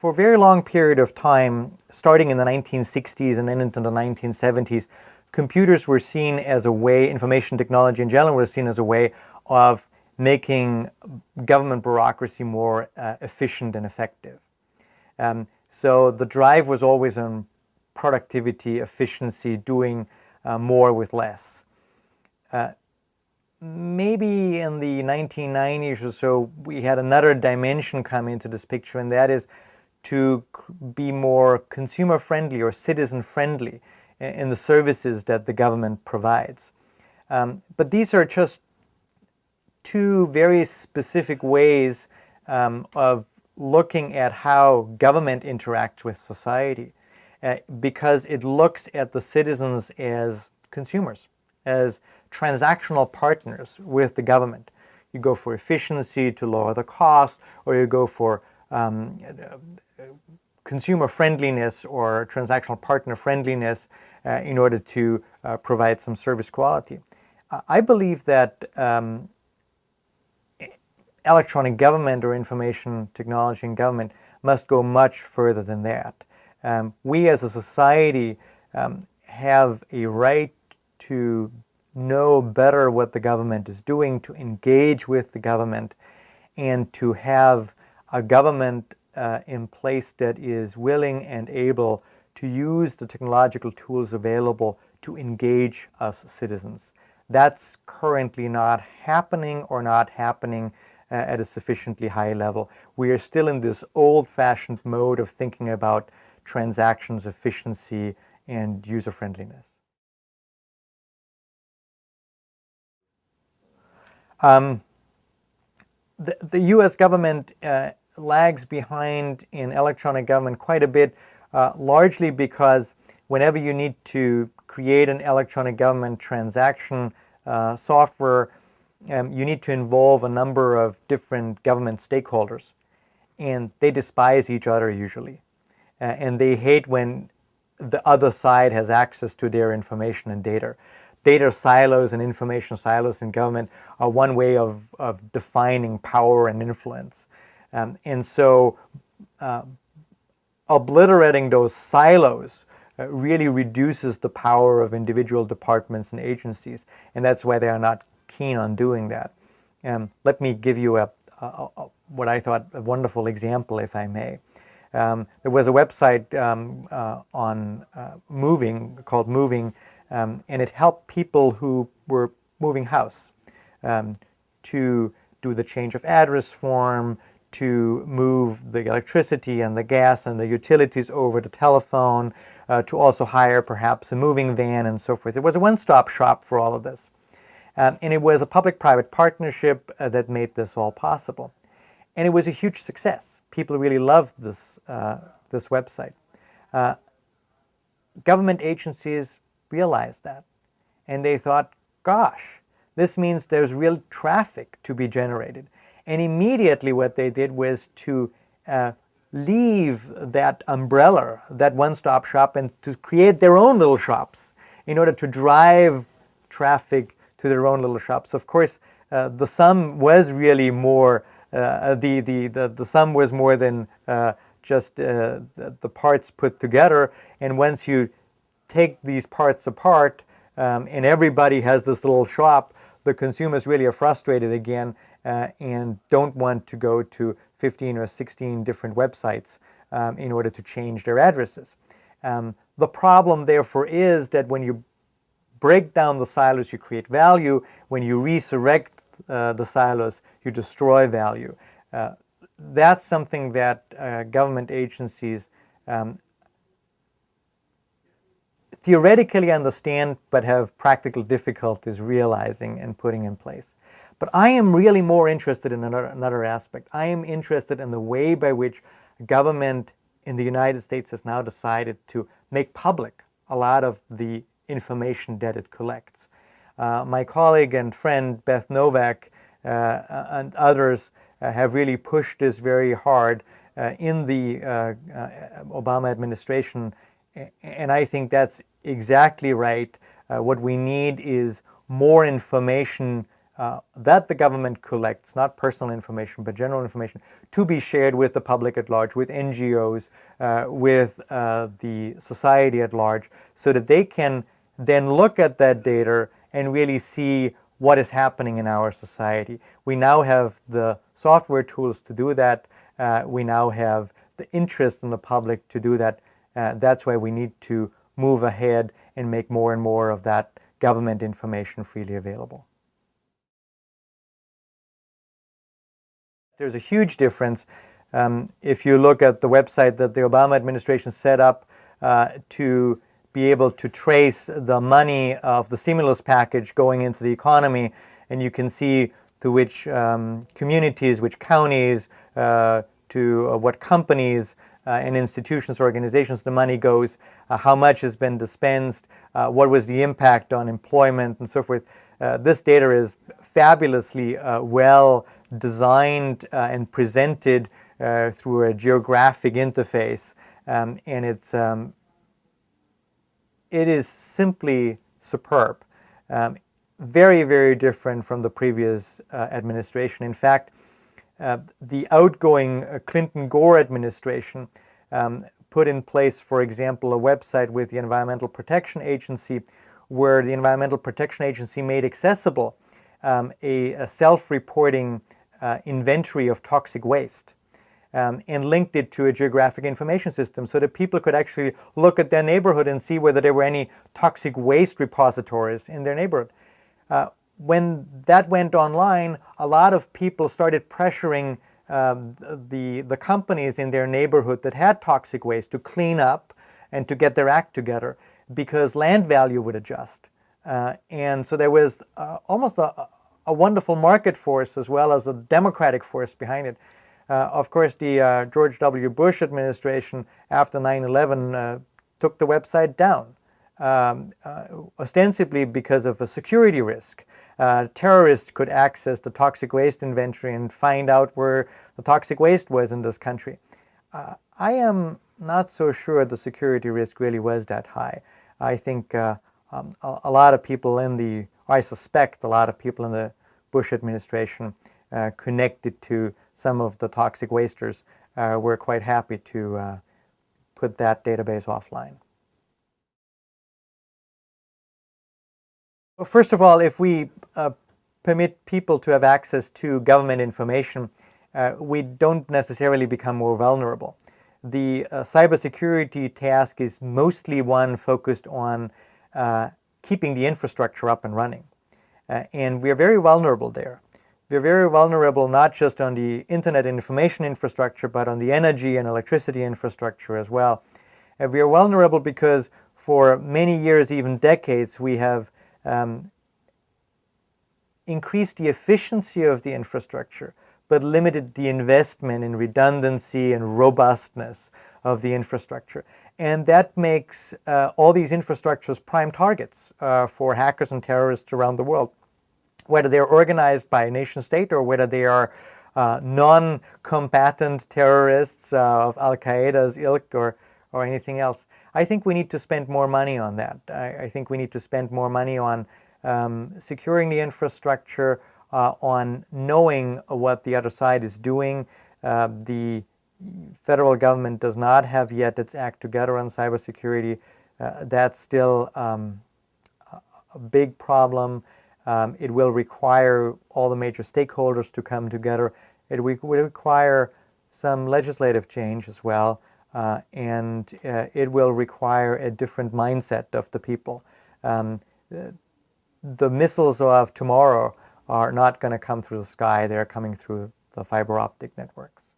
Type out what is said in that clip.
For a very long period of time, starting in the 1960s and then into the 1970s, computers were seen as a way, information technology in general was seen as a way of making government bureaucracy more efficient and effective. So the drive was always on productivity, efficiency, doing more with less. Maybe in the 1990s or so, we had another dimension come into this picture, and that is to be more consumer-friendly or citizen-friendly in the services that the government provides. But these are just two very specific ways of looking at how government interacts with society, because it looks at the citizens as consumers, as transactional partners with the government. You go for efficiency to lower the cost, or you go for consumer friendliness or transactional partner friendliness in order to provide some service quality. I believe that electronic government or information technology in government must go much further than that. We as a society have a right to know better what the government is doing, to engage with the government, and to have a government in place that is willing and able to use the technological tools available to engage us citizens. That's currently not happening or not happening at a sufficiently high level. We are still in this old-fashioned mode of thinking about transactions, efficiency, and user-friendliness. The U.S. government lags behind in electronic government quite a bit, largely because whenever you need to create an electronic government transaction software, you need to involve a number of different government stakeholders, and they despise each other usually, and they hate when the other side has access to their information and data. Data silos and information silos in government are one way of defining power and influence. And so obliterating those silos really reduces the power of individual departments and agencies, and that's why they are not keen on doing that. Let me give you what I thought a wonderful example, if I may. There was a website on moving, called Moving, and it helped people who were moving house to do the change of address form, to move the electricity and the gas and the utilities over the telephone, to also hire perhaps a moving van and so forth. It was a one-stop shop for all of this. And it was a public-private partnership that made this all possible. And it was a huge success. People really loved this, this website. Government agencies realized that, and they thought, gosh, this means there's real traffic to be generated. And immediately what they did was to leave that umbrella, that one-stop shop, and to create their own little shops in order to drive traffic to their own little shops. Of course, the sum was really more, the sum was more than just the parts put together. And once you take these parts apart and everybody has this little shop, the consumers really are frustrated again and don't want to go to 15 or 16 different websites in order to change their addresses. The problem therefore is that when you break down the silos, you create value. When you resurrect the silos, you destroy value. That's something that government agencies theoretically understand, but have practical difficulties realizing and putting in place. But I am really more interested in another aspect. I am interested in the way by which government in the United States has now decided to make public a lot of the information that it collects. My colleague and friend Beth Novak and others have really pushed this very hard in the Obama administration, and I think that's exactly right. What we need is more information that the government collects, not personal information, but general information, to be shared with the public at large, with NGOs, with the society at large, so that they can then look at that data and really see what is happening in our society. We now have the software tools to do that. We now have the interest in the public to do that. That's why we need to move ahead and make more and more of that government information freely available. There's a huge difference if you look at the website that the Obama administration set up to be able to trace the money of the stimulus package going into the economy, and you can see to which communities, which counties, to what companies and institutions, organizations the money goes, how much has been dispensed, what was the impact on employment, and so forth. This data is fabulously well designed and presented through a geographic interface, and it is simply superb. Very, very different from the previous administration. In fact, the outgoing Clinton-Gore administration put in place, for example, a website with the Environmental Protection Agency, where the Environmental Protection Agency made accessible a self-reporting inventory of toxic waste, and linked it to a geographic information system so that people could actually look at their neighborhood and see whether there were any toxic waste repositories in their neighborhood. When that went online, a lot of people started pressuring the companies in their neighborhood that had toxic waste to clean up and to get their act together, because land value would adjust. And so there was almost a wonderful market force as well as a democratic force behind it. Of course, the George W. Bush administration after 9/11 took the website down, ostensibly because of a security risk. Terrorists could access the toxic waste inventory and find out where the toxic waste was in this country. I am not so sure the security risk really was that high. I think a lot of people I suspect a lot of people in the Bush administration connected to some of the toxic wasters were quite happy to put that database offline. Well, first of all, if we permit people to have access to government information, we don't necessarily become more vulnerable. The cybersecurity task is mostly one focused on keeping the infrastructure up and running. And we're very vulnerable there. We're very vulnerable not just on the internet information infrastructure, but on the energy and electricity infrastructure as well. And we are vulnerable because for many years, even decades, we have increased the efficiency of the infrastructure, but limited the investment in redundancy and robustness of the infrastructure. And that makes all these infrastructures prime targets for hackers and terrorists around the world, whether they're organized by a nation state or whether they are non-combatant terrorists of Al-Qaeda's ilk or anything else. I think we need to spend more money on that. I think we need to spend more money on securing the infrastructure, on knowing what the other side is doing. The federal government does not have yet its act together on cybersecurity. That's still a big problem. It will require all the major stakeholders to come together. It will require some legislative change as well, and it will require a different mindset of the people. The missiles of tomorrow are not going to come through the sky. They're coming through the fiber optic networks.